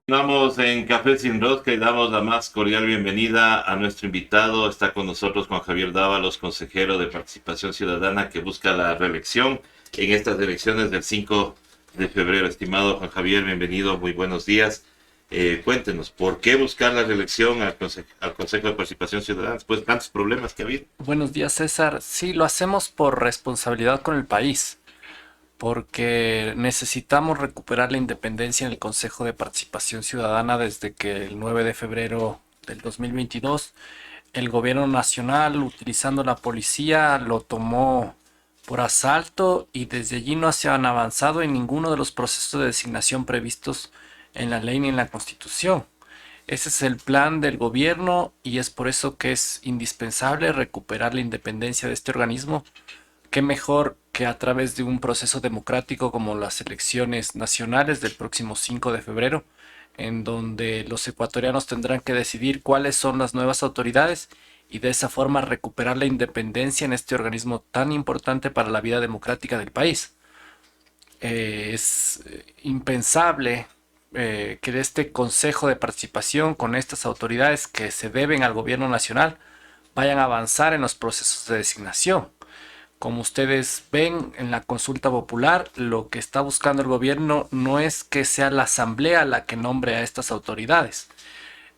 Estamos en Café Sin Rosca y damos la más cordial bienvenida a nuestro invitado. Está con nosotros Juan Javier Dávalos, consejero de Participación Ciudadana que busca la reelección en estas elecciones del 5 de febrero. Estimado Juan Javier, bienvenido, muy buenos días. Cuéntenos, ¿por qué buscar la reelección al Consejo de Participación Ciudadana después de tantos problemas que ha habido? Buenos días, César. Sí, lo hacemos por responsabilidad con el país, porque necesitamos recuperar la independencia en el Consejo de Participación Ciudadana desde que el 9 de febrero del 2022 el gobierno nacional, utilizando la policía, lo tomó por asalto y desde allí no se han avanzado en ninguno de los procesos de designación previstos en la ley ni en la Constitución. Ese es el plan del gobierno y es por eso que es indispensable recuperar la independencia de este organismo. Qué mejor que a través de un proceso democrático como las elecciones nacionales del próximo 5 de febrero, en donde los ecuatorianos tendrán que decidir cuáles son las nuevas autoridades y de esa forma recuperar la independencia en este organismo tan importante para la vida democrática del país. Es impensable que de este Consejo de Participación con estas autoridades que se deben al gobierno nacional vayan a avanzar en los procesos de designación. Como ustedes ven en la consulta popular, lo que está buscando el gobierno no es que sea la asamblea la que nombre a estas autoridades,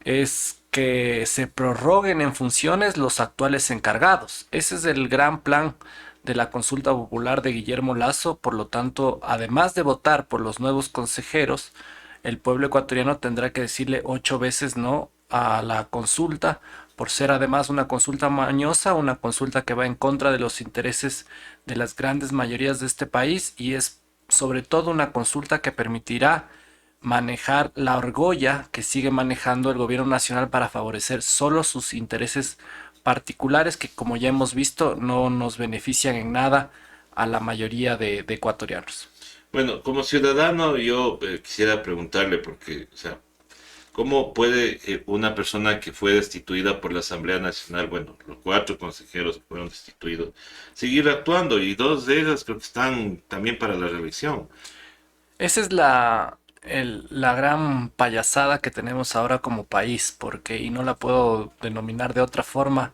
es que se prorroguen en funciones los actuales encargados. Ese es el gran plan de la consulta popular de Guillermo Lasso. Por lo tanto, además de votar por los nuevos consejeros, el pueblo ecuatoriano tendrá que decirle 8 veces no a la consulta, por ser además una consulta mañosa, una consulta que va en contra de los intereses de las grandes mayorías de este país y es sobre todo una consulta que permitirá manejar la argolla que sigue manejando el gobierno nacional para favorecer solo sus intereses particulares que, como ya hemos visto, no nos benefician en nada a la mayoría de ecuatorianos. Bueno, como ciudadano yo quisiera preguntarle porque, o sea, ¿cómo puede una persona que fue destituida por la Asamblea Nacional, bueno, los cuatro consejeros que fueron destituidos, seguir actuando? Y dos de ellas creo que están también para la reelección. Esa es la gran payasada que tenemos ahora como país, porque, y no la puedo denominar de otra forma,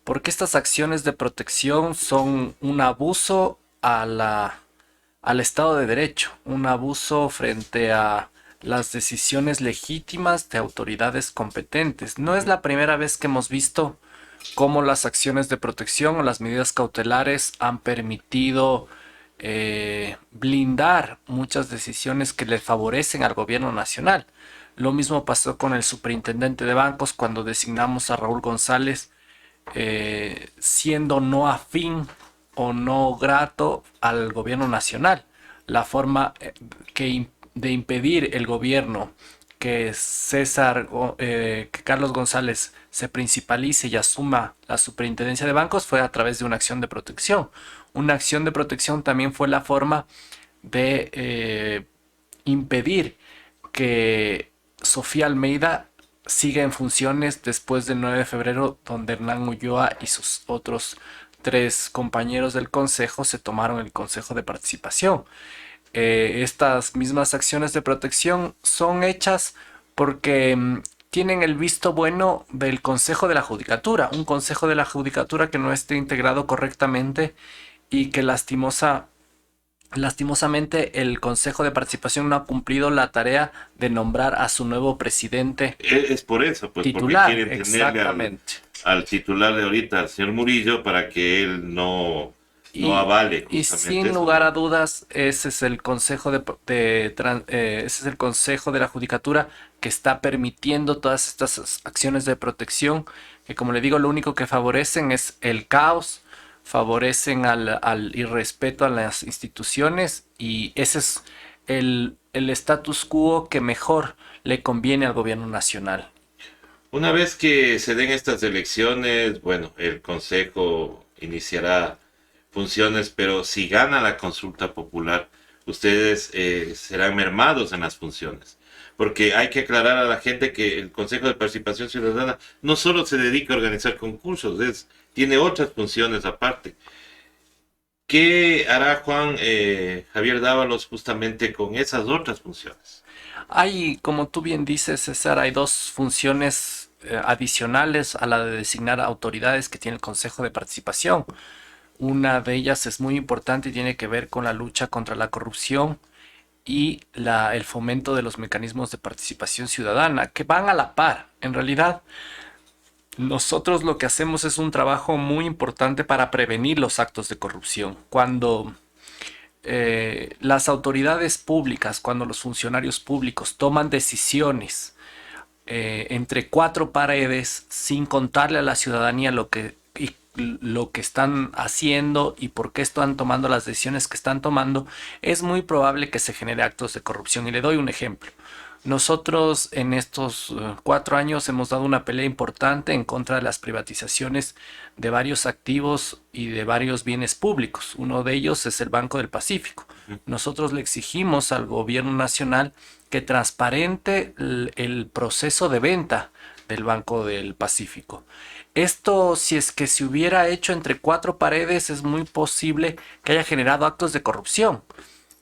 porque estas acciones de protección son un abuso al Estado de Derecho, un abuso frente a las decisiones legítimas de autoridades competentes. No es la primera vez que hemos visto cómo las acciones de protección o las medidas cautelares han permitido blindar muchas decisiones que le favorecen al gobierno nacional. Lo mismo pasó con el superintendente de bancos cuando designamos a Raúl González, siendo no afín o no grato al gobierno nacional. La forma de impedir el gobierno que Carlos González se principalice y asuma la superintendencia de bancos fue a través de una acción de protección. Una acción de protección también fue la forma de impedir que Sofía Almeida siga en funciones después del 9 de febrero, donde Hernán Ulloa y sus otros tres compañeros del consejo se tomaron el consejo de participación. Estas mismas acciones de protección son hechas porque tienen el visto bueno del Consejo de la Judicatura, un Consejo de la Judicatura que no esté integrado correctamente y que lastimosamente el Consejo de Participación no ha cumplido la tarea de nombrar a su nuevo presidente Es por eso, pues, porque titular. quieren tenerle Exactamente. al titular de ahorita, al señor Murillo, para que él no Y, avale y justamente sin eso, lugar a ¿no? dudas, ese es el consejo ese es el consejo de la judicatura que está permitiendo todas estas acciones de protección, que como le digo, lo único que favorecen es el caos, favorecen al irrespeto a las instituciones y ese es el status quo que mejor le conviene al gobierno nacional. Una vez que se den estas elecciones, bueno, el Consejo iniciará funciones, pero si gana la consulta popular, ustedes serán mermados en las funciones. Porque hay que aclarar a la gente que el Consejo de Participación Ciudadana no solo se dedica a organizar concursos, tiene otras funciones aparte. ¿Qué hará Juan Javier Dávalos justamente con esas otras funciones? Hay, como tú bien dices, César, hay dos funciones adicionales a la de designar autoridades que tiene el Consejo de Participación. Una de ellas es muy importante y tiene que ver con la lucha contra la corrupción y el fomento de los mecanismos de participación ciudadana, que van a la par. En realidad, nosotros lo que hacemos es un trabajo muy importante para prevenir los actos de corrupción. Cuando las autoridades públicas, cuando los funcionarios públicos toman decisiones entre cuatro paredes sin contarle a la ciudadanía lo que están haciendo y por qué están tomando las decisiones que están tomando, es muy probable que se genere actos de corrupción. Y le doy un ejemplo. Nosotros en estos 4 años hemos dado una pelea importante en contra de las privatizaciones de varios activos y de varios bienes públicos. Uno de ellos es el Banco del Pacífico. Nosotros le exigimos al gobierno nacional que transparente el proceso de venta del Banco del Pacífico. Esto, si es que se hubiera hecho entre cuatro paredes, es muy posible que haya generado actos de corrupción.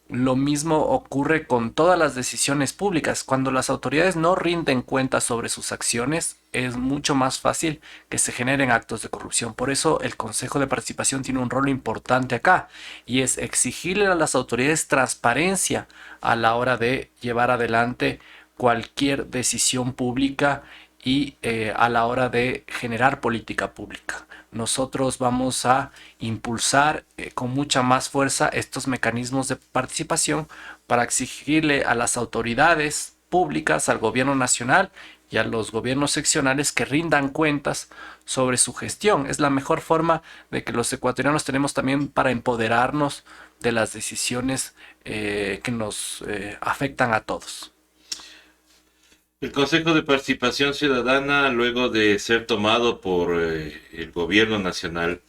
Lo mismo ocurre con todas las decisiones públicas. Cuando las autoridades no rinden cuentas sobre sus acciones, es mucho más fácil que se generen actos de corrupción. Por eso el Consejo de Participación tiene un rol importante acá y es exigirle a las autoridades transparencia a la hora de llevar adelante cualquier decisión pública y a la hora de generar política pública. Nosotros vamos a impulsar con mucha más fuerza estos mecanismos de participación para exigirle a las autoridades públicas, al gobierno nacional y a los gobiernos seccionales que rindan cuentas sobre su gestión. Es la mejor forma de que los ecuatorianos tenemos también para empoderarnos de las decisiones que nos afectan a todos. El Consejo de Participación Ciudadana, luego de ser tomado por el gobierno nacional,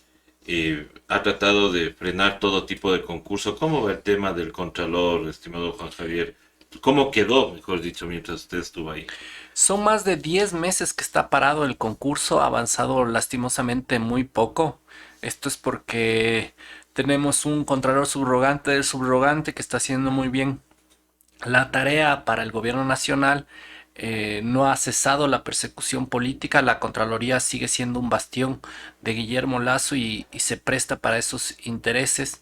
ha tratado de frenar todo tipo de concurso. ¿Cómo va el tema del Contralor, estimado Juan Javier? ¿Cómo quedó, mejor dicho, mientras usted estuvo ahí? Son más de 10 meses que está parado el concurso, ha avanzado lastimosamente muy poco. Esto es porque tenemos un contralor subrogante del subrogante que está haciendo muy bien la tarea para el gobierno nacional. No ha cesado la persecución política, la Contraloría sigue siendo un bastión de Guillermo Lasso y se presta para esos intereses.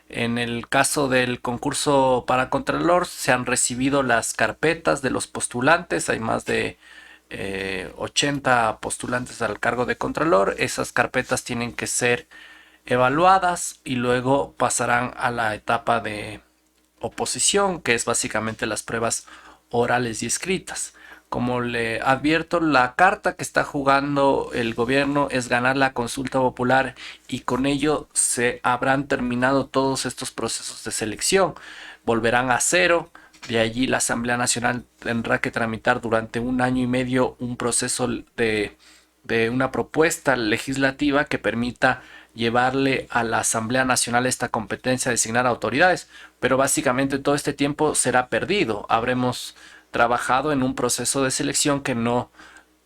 En el caso del concurso para Contralor se han recibido las carpetas de los postulantes, hay más de 80 postulantes al cargo de Contralor. Esas carpetas tienen que ser evaluadas y luego pasarán a la etapa de oposición, que es básicamente las pruebas orales y escritas. Como le advierto, la carta que está jugando el gobierno es ganar la consulta popular y con ello se habrán terminado todos estos procesos de selección. Volverán a cero. De allí la Asamblea Nacional tendrá que tramitar durante 1 año y medio un proceso de una propuesta legislativa que permita llevarle a la Asamblea Nacional esta competencia de designar autoridades. Pero básicamente todo este tiempo será perdido. Habremos trabajado en un proceso de selección que no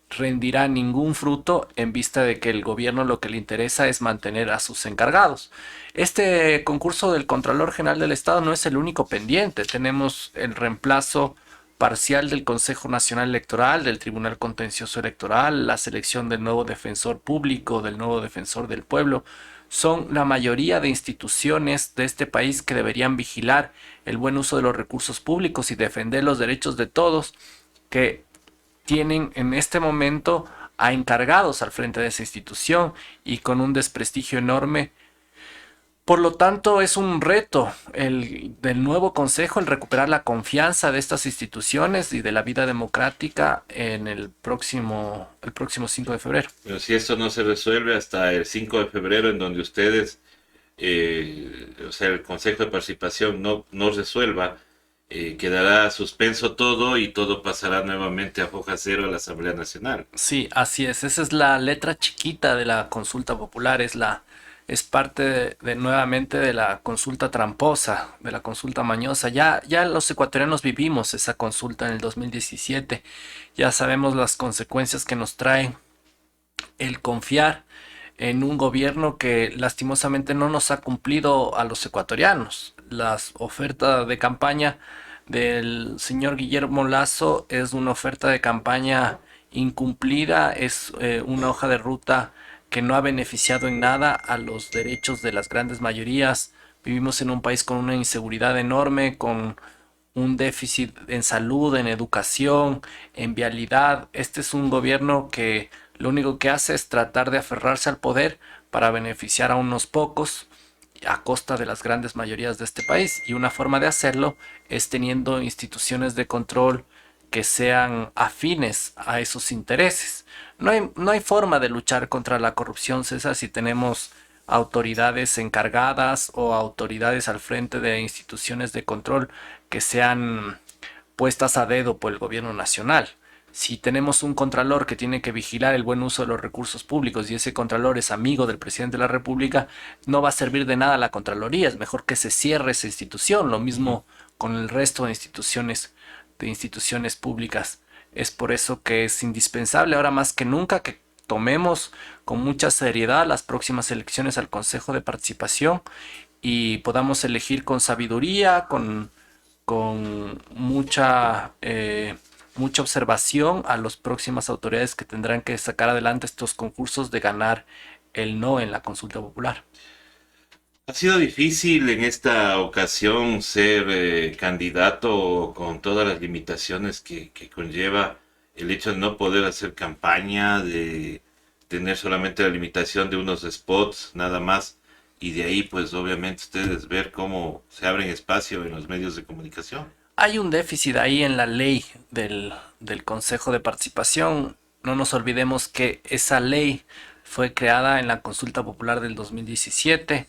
rendirá ningún fruto en vista de que el gobierno lo que le interesa es mantener a sus encargados. Este concurso del Contralor General del Estado no es el único pendiente. Tenemos el reemplazo parcial del Consejo Nacional Electoral, del Tribunal Contencioso Electoral, la selección del nuevo defensor público, del nuevo defensor del pueblo. Son la mayoría de instituciones de este país que deberían vigilar el buen uso de los recursos públicos y defender los derechos de todos, que tienen en este momento a encargados al frente de esa institución y con un desprestigio enorme. Por lo tanto, es un reto del nuevo Consejo el recuperar la confianza de estas instituciones y de la vida democrática en el próximo 5 de febrero. Pero si esto no se resuelve hasta el 5 de febrero, en donde ustedes, o sea, el Consejo de Participación no resuelva, quedará suspenso todo y todo pasará nuevamente a hoja cero a la Asamblea Nacional. Sí, así es. Esa es la letra chiquita de la consulta popular. Es parte nuevamente de la consulta tramposa, de la consulta mañosa. Ya los ecuatorianos vivimos esa consulta en el 2017. Ya sabemos las consecuencias que nos trae el confiar en un gobierno que lastimosamente no nos ha cumplido a los ecuatorianos. Las ofertas de campaña del señor Guillermo Lasso es una oferta de campaña incumplida, es una hoja de ruta que no ha beneficiado en nada a los derechos de las grandes mayorías. Vivimos en un país con una inseguridad enorme, con un déficit en salud, en educación, en vialidad. Este es un gobierno que lo único que hace es tratar de aferrarse al poder para beneficiar a unos pocos a costa de las grandes mayorías de este país. Y una forma de hacerlo es teniendo instituciones de control que sean afines a esos intereses. No hay forma de luchar contra la corrupción, César, si tenemos autoridades encargadas o autoridades al frente de instituciones de control que sean puestas a dedo por el gobierno nacional. Si tenemos un contralor que tiene que vigilar el buen uso de los recursos públicos y ese contralor es amigo del presidente de la República, no va a servir de nada la Contraloría. Es mejor que se cierre esa institución. Lo mismo con el resto de instituciones públicas. Es por eso que es indispensable ahora más que nunca que tomemos con mucha seriedad las próximas elecciones al Consejo de Participación y podamos elegir con sabiduría, con mucha observación a las próximas autoridades que tendrán que sacar adelante estos concursos de ganar el no en la consulta popular. Ha sido difícil en esta ocasión ser candidato con todas las limitaciones que conlleva el hecho de no poder hacer campaña, de tener solamente la limitación de unos spots nada más y de ahí pues obviamente ustedes ver cómo se abren espacio en los medios de comunicación. Hay un déficit ahí en la ley del Consejo de Participación. No nos olvidemos que esa ley fue creada en la consulta popular del 2017.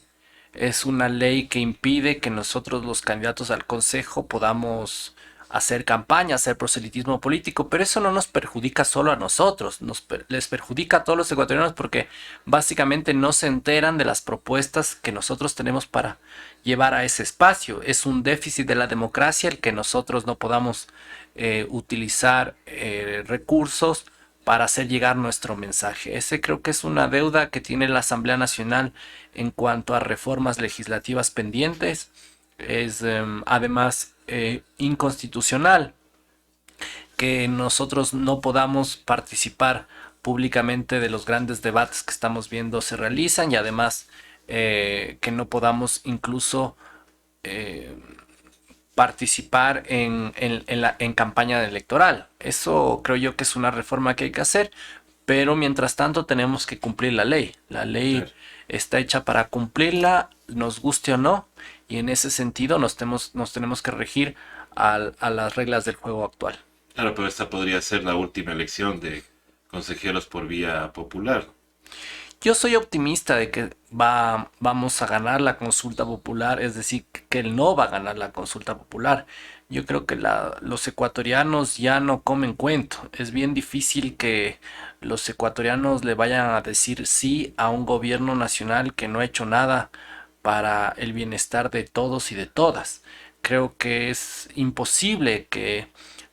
Es una ley que impide que nosotros los candidatos al Consejo podamos hacer campaña, hacer proselitismo político, pero eso no nos perjudica solo a nosotros, les perjudica a todos los ecuatorianos porque básicamente no se enteran de las propuestas que nosotros tenemos para llevar a ese espacio. Es un déficit de la democracia el que nosotros no podamos utilizar recursos para hacer llegar nuestro mensaje. Ese creo que es una deuda que tiene la Asamblea Nacional en cuanto a reformas legislativas pendientes. Es además inconstitucional que nosotros no podamos participar públicamente de los grandes debates que estamos viendo se realizan y además que no podamos incluso eh, participar en campaña electoral. Eso creo yo que es una reforma que hay que hacer, pero mientras tanto tenemos que cumplir la ley. La ley Claro. está hecha para cumplirla, nos guste o no, y en ese sentido nos tenemos que regir a las reglas del juego actual. Claro, pero esta podría ser la última elección de consejeros por vía popular. Yo soy optimista de que vamos a ganar la consulta popular, es decir, que el no va a ganar la consulta popular. Yo creo que los ecuatorianos ya no comen cuento. Es bien difícil que los ecuatorianos le vayan a decir sí a un gobierno nacional que no ha hecho nada para el bienestar de todos y de todas. Creo que es imposible que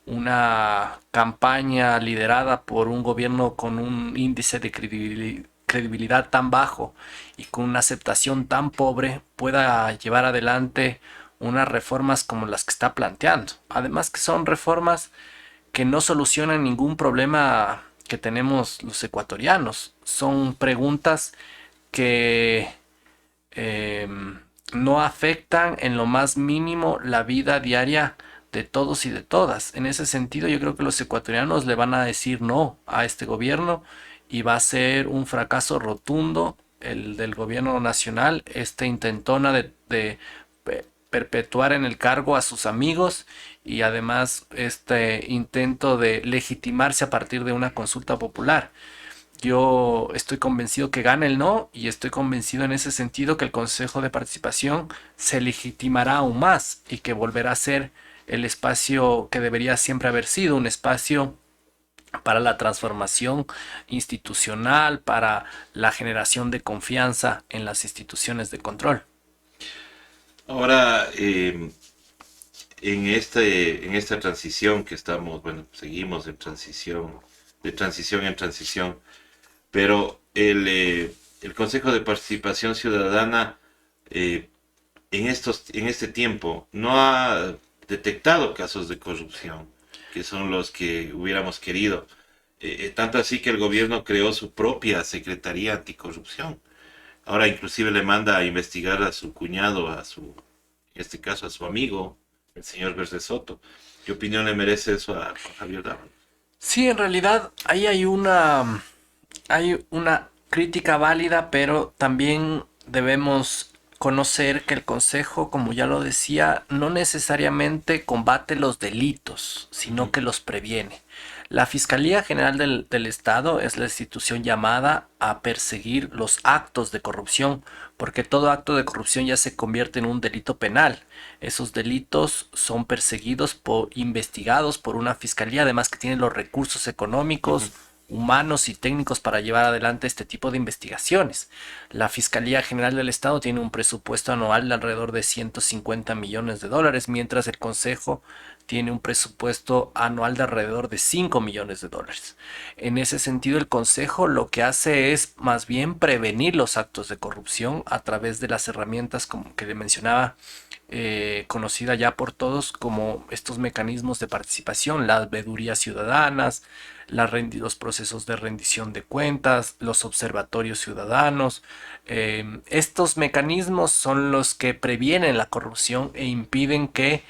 una campaña liderada por un gobierno con un índice de credibilidad tan bajo y con una aceptación tan pobre pueda llevar adelante unas reformas como las que está planteando. Además que son reformas que no solucionan ningún problema que tenemos los ecuatorianos. Son preguntas que eh, no afectan en lo más mínimo la vida diaria de todos y de todas. En ese sentido, yo creo que los ecuatorianos le van a decir no a este gobierno y va a ser un fracaso rotundo el del gobierno nacional, esta intentona de perpetuar en el cargo a sus amigos y además este intento de legitimarse a partir de una consulta popular. Yo estoy convencido que gane el no y estoy convencido en ese sentido que el Consejo de Participación se legitimará aún más y que volverá a ser el espacio que debería siempre haber sido, un espacio para la transformación institucional, para la generación de confianza en las instituciones de control. Ahora, en esta transición que estamos, bueno, seguimos de transición en transición, pero el Consejo de Participación Ciudadana en este tiempo no ha detectado casos de corrupción, que son los que hubiéramos querido. Tanto así que el gobierno creó su propia Secretaría Anticorrupción. Ahora inclusive le manda a investigar a su cuñado, en este caso a su amigo, el señor Verde Soto. ¿Qué opinión le merece eso a Javier Dávalos? Sí, en realidad ahí hay una crítica válida, pero también debemos conocer que el Consejo, como ya lo decía, no necesariamente combate los delitos, sino Ujú. que los previene. La Fiscalía General del Estado es la institución llamada a perseguir los actos de corrupción, porque todo acto de corrupción ya se convierte en un delito penal. Esos delitos son perseguidos investigados por una fiscalía, además que tiene los recursos Ujú. económicos, humanos y técnicos para llevar adelante este tipo de investigaciones. La Fiscalía General del Estado tiene un presupuesto anual de alrededor de 150 millones de dólares, mientras el Consejo tiene un presupuesto anual de alrededor de 5 millones de dólares. En ese sentido, el Consejo lo que hace es más bien prevenir los actos de corrupción a través de las herramientas como que le mencionaba, conocida ya por todos como estos mecanismos de participación, las veedurías ciudadanas, los procesos de rendición de cuentas, los observatorios ciudadanos. Estos mecanismos son los que previenen la corrupción e impiden que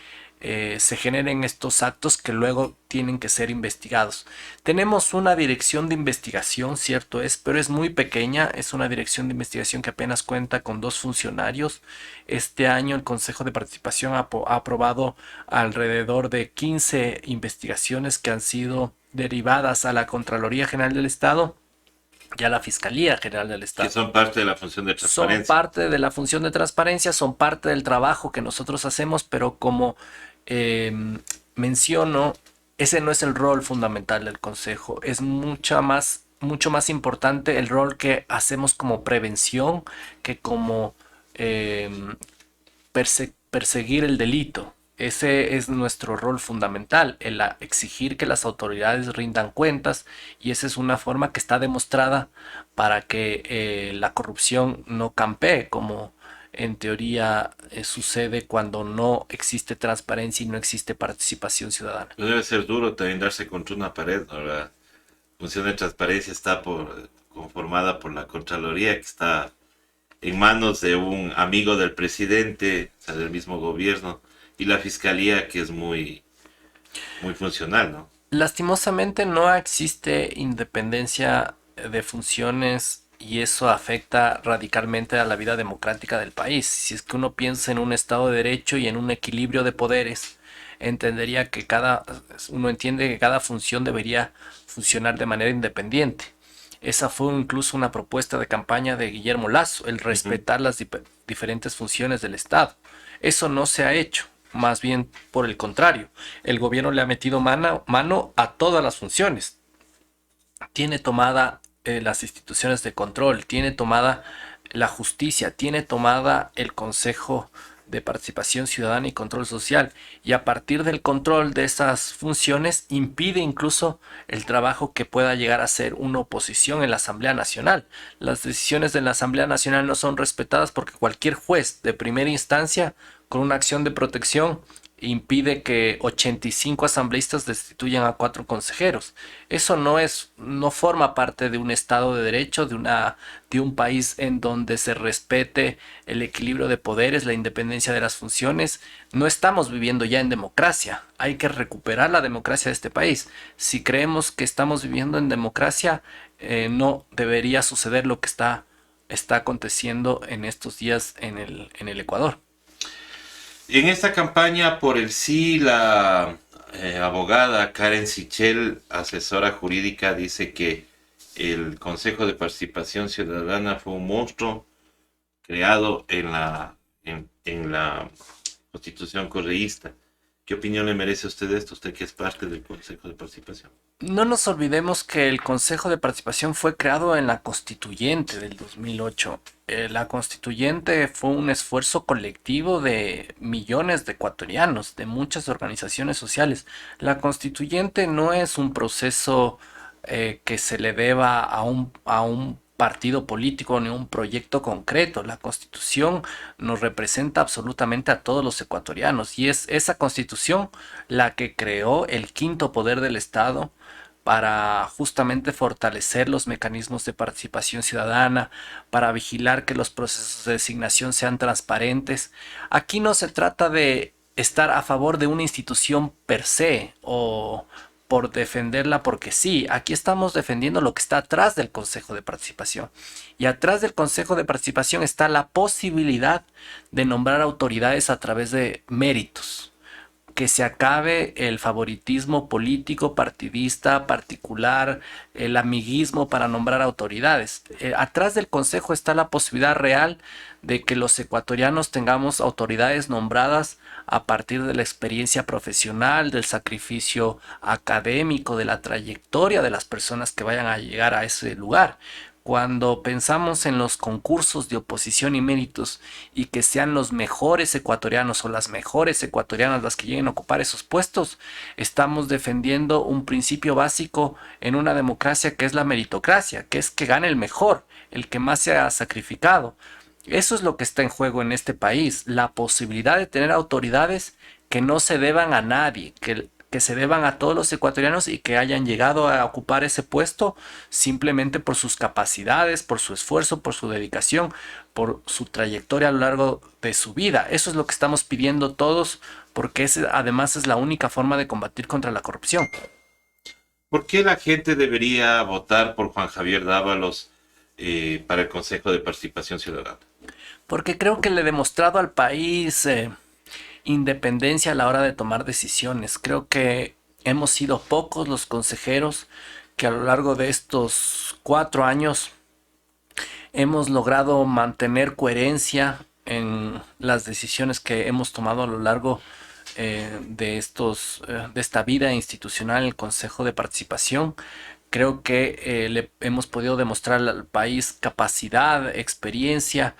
se generen estos actos que luego tienen que ser investigados. Tenemos una dirección de investigación, cierto es, pero es muy pequeña. Es una dirección de investigación que apenas cuenta con 2 funcionarios. Este año el Consejo de Participación ha aprobado alrededor de 15 investigaciones que han sido derivadas a la Contraloría General del Estado y a la Fiscalía General del Que Estado. son parte de la función de Son transparencia. parte de la función de transparencia, son parte del trabajo que nosotros hacemos, pero como eh, menciono, ese no es el rol fundamental del Consejo. Es mucho más importante el rol que hacemos como prevención que como eh, perseguir el delito. Ese es nuestro rol fundamental, el exigir que las autoridades rindan cuentas, y esa es una forma que está demostrada para que la corrupción no campee, como en teoría sucede cuando no existe transparencia y no existe participación ciudadana. Pues debe ser duro también darse contra una pared, ¿no? La función de transparencia está conformada por la Contraloría, que está en manos de un amigo del presidente, o sea, del mismo gobierno, y la Fiscalía, que es muy funcional, ¿no? Lastimosamente no existe independencia de funciones y eso afecta radicalmente a la vida democrática del país. Si es que uno piensa en un Estado de Derecho y en un equilibrio de poderes, entendería que uno entiende que cada función debería funcionar de manera independiente. Esa fue incluso una propuesta de campaña de Guillermo Lasso, el Ujú. respetar las diferentes funciones del Estado. Eso no se ha hecho, más bien por el contrario. El gobierno le ha metido mano a todas las funciones. Tiene tomada las instituciones de control, tiene tomada la justicia, tiene tomada el Consejo de Participación Ciudadana y Control Social, y a partir del control de esas funciones impide incluso el trabajo que pueda llegar a ser una oposición en la Asamblea Nacional. Las decisiones de la Asamblea Nacional no son respetadas porque cualquier juez de primera instancia con una acción de protección impide que 85 asambleístas destituyan a 4 consejeros. Eso no forma parte de un Estado de Derecho, de un país en donde se respete el equilibrio de poderes, la independencia de las funciones. No estamos viviendo ya en democracia. Hay que recuperar la democracia de este país. Si creemos que estamos viviendo en democracia, no debería suceder lo que está aconteciendo en estos días en el Ecuador. En esta campaña por el sí, la abogada Karen Sichel, asesora jurídica, dice que el Consejo de Participación Ciudadana fue un monstruo creado en la Constitución correísta. ¿Qué opinión le merece a usted de esto? Usted que es parte del Consejo de Participación. No nos olvidemos que el Consejo de Participación fue creado en la Constituyente del 2008. La Constituyente fue un esfuerzo colectivo de millones de ecuatorianos, de muchas organizaciones sociales. La Constituyente no es un proceso que se le deba a un partido político ni un proyecto concreto. La Constitución nos representa absolutamente a todos los ecuatorianos y es esa Constitución la que creó el quinto poder del Estado para justamente fortalecer los mecanismos de participación ciudadana, para vigilar que los procesos de designación sean transparentes. Aquí no se trata de estar a favor de una institución per se o por defenderla porque sí. Aquí estamos defendiendo lo que está atrás del Consejo de Participación. Y atrás del Consejo de Participación está la posibilidad de nombrar autoridades a través de méritos, que se acabe el favoritismo político, partidista, particular, el amiguismo para nombrar autoridades. Atrás del Consejo está la posibilidad real de que los ecuatorianos tengamos autoridades nombradas a partir de la experiencia profesional, del sacrificio académico, de la trayectoria de las personas que vayan a llegar a ese lugar. Cuando pensamos en los concursos de oposición y méritos y que sean los mejores ecuatorianos o las mejores ecuatorianas las que lleguen a ocupar esos puestos, estamos defendiendo un principio básico en una democracia que es la meritocracia, que es que gane el mejor, el que más se ha sacrificado. Eso es lo que está en juego en este país, la posibilidad de tener autoridades que no se deban a nadie, que se deban a todos los ecuatorianos y que hayan llegado a ocupar ese puesto simplemente por sus capacidades, por su esfuerzo, por su dedicación, por su trayectoria a lo largo de su vida. Eso es lo que estamos pidiendo todos, porque además es la única forma de combatir contra la corrupción. ¿Por qué la gente debería votar por Juan Javier Dávalos para el Consejo de Participación Ciudadana? Porque creo que le he demostrado al país independencia a la hora de tomar decisiones. Creo que hemos sido pocos los consejeros que a lo largo de estos 4 años hemos logrado mantener coherencia en las decisiones que hemos tomado a lo largo de esta vida institucional en el Consejo de Participación. Creo que le hemos podido demostrar al país capacidad, experiencia,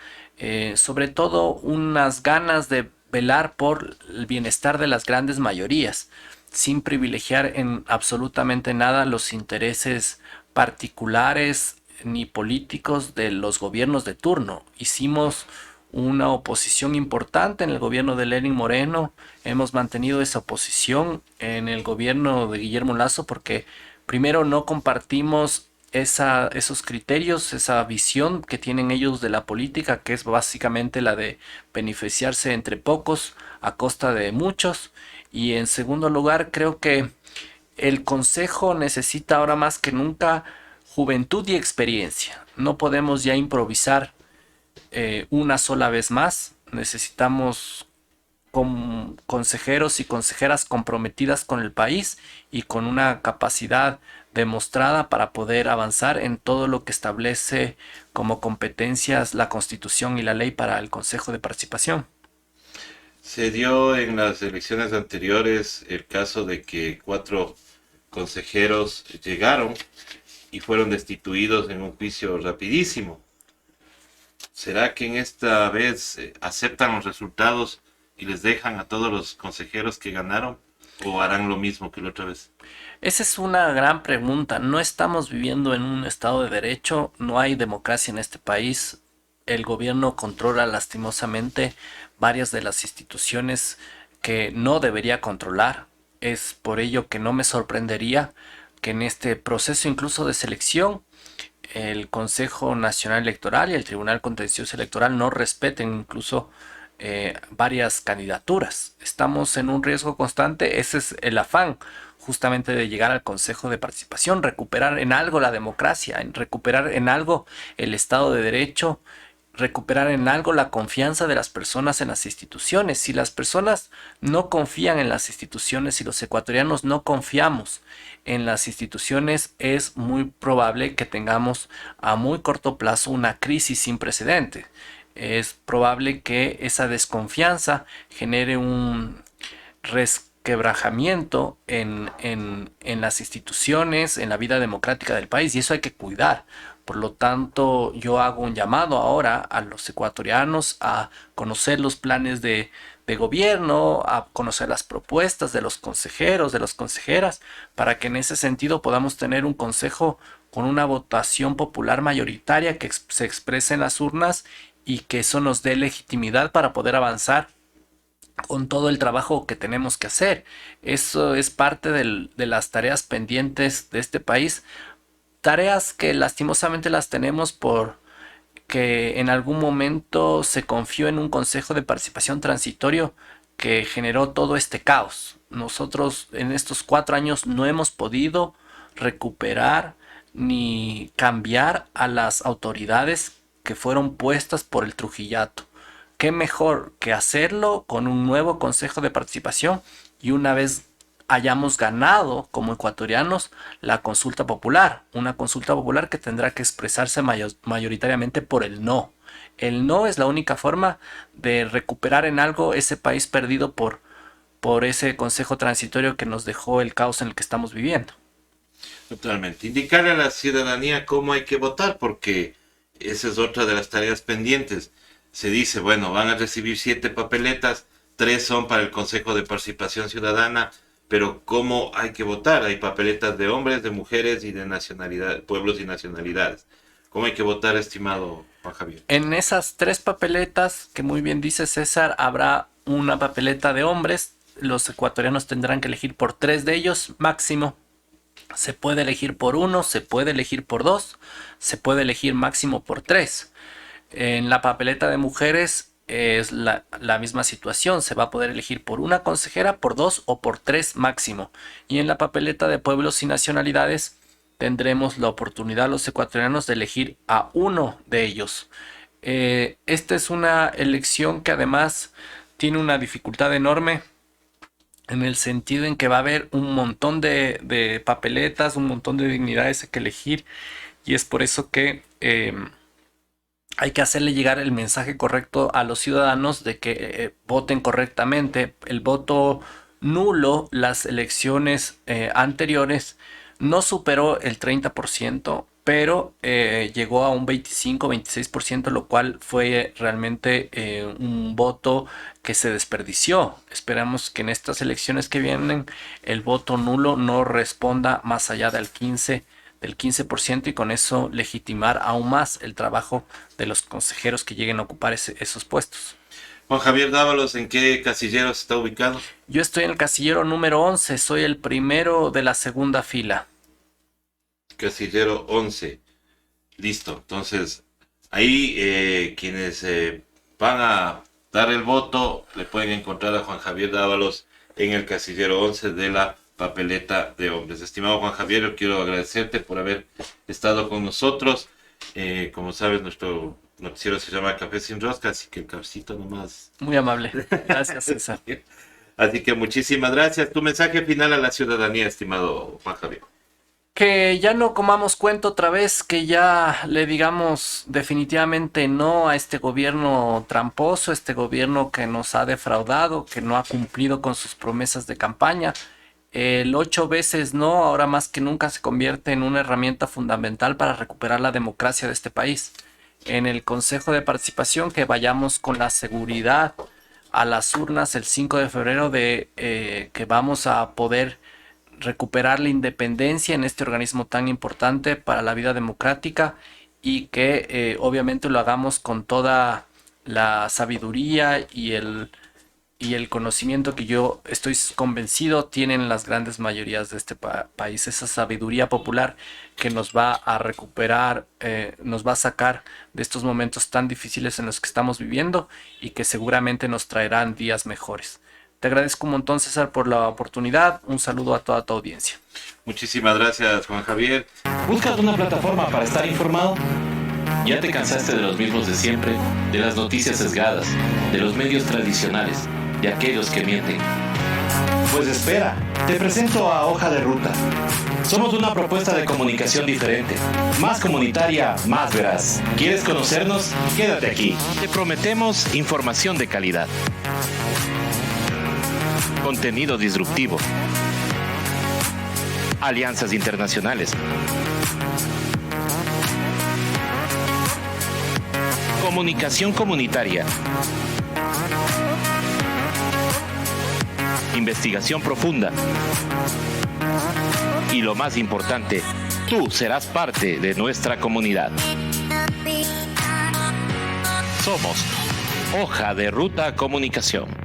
sobre todo unas ganas de velar por el bienestar de las grandes mayorías, sin privilegiar en absolutamente nada los intereses particulares ni políticos de los gobiernos de turno. Hicimos una oposición importante en el gobierno de Lenín Moreno, hemos mantenido esa oposición en el gobierno de Guillermo Lasso porque primero no compartimos esos criterios, esa visión que tienen ellos de la política, que es básicamente la de beneficiarse entre pocos a costa de muchos. Y en segundo lugar, creo que el Consejo necesita ahora más que nunca juventud y experiencia. No podemos ya improvisar una sola vez más. Necesitamos con consejeros y consejeras comprometidas con el país y con una capacidad demostrada para poder avanzar en todo lo que establece como competencias la Constitución y la ley para el Consejo de Participación. Se dio en las elecciones anteriores el caso de que 4 consejeros llegaron y fueron destituidos en un juicio rapidísimo. ¿Será que en esta vez aceptan los resultados y les dejan a todos los consejeros que ganaron o harán lo mismo que la otra vez? Esa es una gran pregunta. No estamos viviendo en un estado de derecho, no hay democracia en este país. El gobierno controla lastimosamente varias de las instituciones que no debería controlar. Es por ello que no me sorprendería que en este proceso incluso de selección el Consejo Nacional Electoral y el Tribunal Contencioso Electoral no respeten incluso varias candidaturas. Estamos en un riesgo constante, ese es el afán justamente de llegar al Consejo de Participación, recuperar en algo la democracia, recuperar en algo el Estado de Derecho, recuperar en algo la confianza de las personas en las instituciones. Si las personas no confían en las instituciones, si los ecuatorianos no confiamos en las instituciones, es muy probable que tengamos a muy corto plazo una crisis sin precedentes. Es probable que esa desconfianza genere un resquebrajamiento en las instituciones, en la vida democrática del país, y eso hay que cuidar. Por lo tanto, yo hago un llamado ahora a los ecuatorianos a conocer los planes de de gobierno, a conocer las propuestas de los consejeros, de las consejeras, para que en ese sentido podamos tener un consejo con una votación popular mayoritaria que se exprese en las urnas y que eso nos dé legitimidad para poder avanzar con todo el trabajo que tenemos que hacer. Eso es parte de las tareas pendientes de este país, tareas que lastimosamente las tenemos por que en algún momento se confió en un consejo de participación transitorio que generó todo este caos. Nosotros en estos 4 años no hemos podido recuperar ni cambiar a las autoridades que fueron puestas por el Trujillato. ¿Qué mejor que hacerlo con un nuevo consejo de participación y una vez hayamos ganado como ecuatorianos la consulta popular? Una consulta popular que tendrá que expresarse mayoritariamente por el no. El no es la única forma de recuperar en algo ese país perdido por ese consejo transitorio que nos dejó el caos en el que estamos viviendo. Totalmente. Indicarle a la ciudadanía cómo hay que votar, porque esa es otra de las tareas pendientes. Se dice, bueno, van a recibir 7 papeletas, 3 son para el Consejo de Participación Ciudadana, pero ¿cómo hay que votar? Hay papeletas de hombres, de mujeres y de nacionalidad, pueblos y nacionalidades. ¿Cómo hay que votar, estimado Juan Javier? En esas 3 papeletas, que muy bien dice César, habrá una papeleta de hombres. Los ecuatorianos tendrán que elegir por 3 de ellos máximo. Se puede elegir por 1, se puede elegir por 2, se puede elegir máximo por 3. En la papeleta de mujeres es la misma situación. Se va a poder elegir por una consejera, por 2 o por 3 máximo. Y en la papeleta de pueblos y nacionalidades tendremos la oportunidad los ecuatorianos de elegir a uno de ellos. Esta es una elección que además tiene una dificultad enorme en el sentido en que va a haber un montón de papeletas, un montón de dignidades que elegir, y es por eso que hay que hacerle llegar el mensaje correcto a los ciudadanos de que voten correctamente. El voto nulo, las elecciones anteriores, no superó el 30%, pero llegó a un 25-26%, lo cual fue realmente un voto que se desperdició. Esperamos que en estas elecciones que vienen el voto nulo no responda más allá del 15% y con eso legitimar aún más el trabajo de los consejeros que lleguen a ocupar esos puestos. Juan Javier Dávalos, ¿en qué casillero está ubicado? Yo estoy en el casillero número 11, soy el primero de la segunda fila. Casillero 11. Listo. Entonces, ahí quienes van a dar el voto le pueden encontrar a Juan Javier Dávalos en el casillero 11 de la papeleta de hombres. Estimado Juan Javier, yo quiero agradecerte por haber estado con nosotros. Como sabes, nuestro noticiero se llama Café Sin Rosca, así que el cafecito nomás. Muy amable. Gracias, César. Así que muchísimas gracias. Tu mensaje final a la ciudadanía, estimado Juan Javier. Que ya no comamos cuento otra vez, que ya le digamos definitivamente no a este gobierno tramposo, este gobierno que nos ha defraudado, que no ha cumplido con sus promesas de campaña. El 8 veces no, ahora más que nunca se convierte en una herramienta fundamental para recuperar la democracia de este país. En el Consejo de Participación, que vayamos con la seguridad a las urnas el 5 de febrero de que vamos a poder recuperar la independencia en este organismo tan importante para la vida democrática y que obviamente lo hagamos con toda la sabiduría y el conocimiento que yo estoy convencido tienen las grandes mayorías de este país, esa sabiduría popular que nos va a recuperar, nos va a sacar de estos momentos tan difíciles en los que estamos viviendo y que seguramente nos traerán días mejores. Te agradezco un montón, César, por la oportunidad. Un saludo a toda tu audiencia. Muchísimas gracias, Juan Javier. ¿Buscas una plataforma para estar informado? ¿Ya te cansaste de los mismos de siempre, de las noticias sesgadas, de los medios tradicionales, de aquellos que mienten? Pues espera, te presento a Hoja de Ruta. Somos una propuesta de comunicación diferente, más comunitaria, más veraz. ¿Quieres conocernos? Quédate aquí. Te prometemos información de calidad. Contenido disruptivo. Alianzas internacionales. Comunicación comunitaria. investigación profunda. Y lo más importante, tú serás parte de nuestra comunidad. Somos Hoja de Ruta Comunicación.